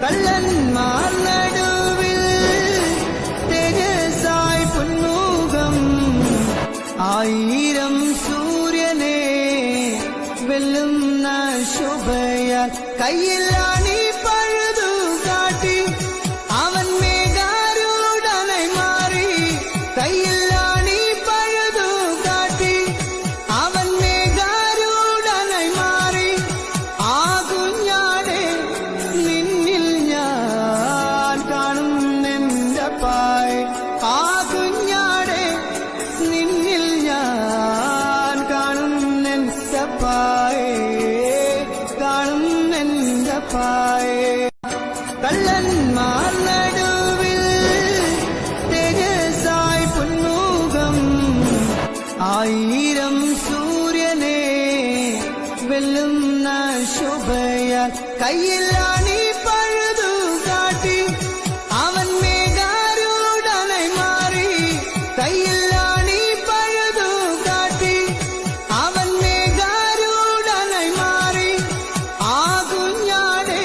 കള്ളന്മാർ നടുവിൽ തേജസായി പൊന്മുഖം ആയിരം സൂര്യനെ വെല്ലുന്ന ശോഭയാൽ കയ്യിലാണി പഴുതു കാട്ടി അവൻ മേഘാരൂഢനായി മാറി കയ്യിലാണി പഴുതു കാട്ടി അവൻ മേഘാരൂഢനായി മാറി ആ കുഞ്ഞാടെ നിന്നിൽ ഞാൻ കാണുന്നെന്തപ്പായ് ആ കുഞ്ഞാടെ നിന്നിൽ ഞാൻ കാണുന്നെന്തപ്പായ് കള്ളന്മാർ നടുവിൽ തേജസായി പൊന്മുഖം ആയിരം സൂര്യനെ വെല്ലുന്ന ശോഭയാൽ കയ്യിലാണി പഴുതു കാട്ടി അവൻ മേഘാരൂഢനായി മാറി കയ്യിലാണി പഴുതു കാട്ടി അവൻ മേഘാരൂഢനായി മാറി ആ കുഞ്ഞാടെ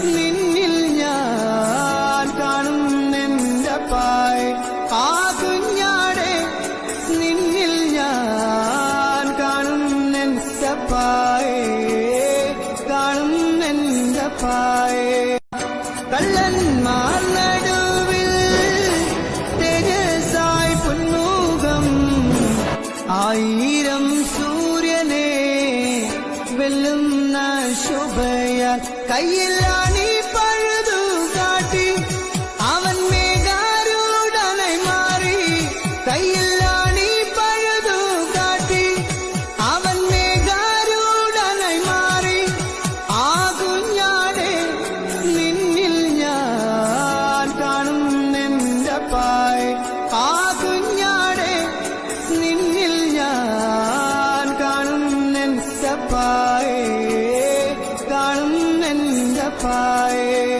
നിന്നിൽ ഞാൻ കാണുന്നെന്തപ്പായ് ആ കുഞ്ഞാടെ നിന്നിൽ ഞാൻ കാണുന്നെന്തപ്പായ് കള്ളന്മാർ നടുവിൽ തേജസായി പൊന്മുഖം ആയിരം സൂര്യനെ വെല്ലുന്ന ശോഭയാൽ കയ്യിലാണി പഴുതു കാട്ടി അവൻ മേഘാരൂഢനായി മാറി കയ്യിലാണി പഴുതു കാട്ടി അവൻ മേഘാരൂഢനായി മാറി ആ കുഞ്ഞാടെ നിന്നിൽ ഞാൻ കാണുന്നെന്തപ്പായ് ആ കുഞ്ഞാടെ നിന്നിൽ ഞാൻ കാണുന്നെന്തപ്പായ്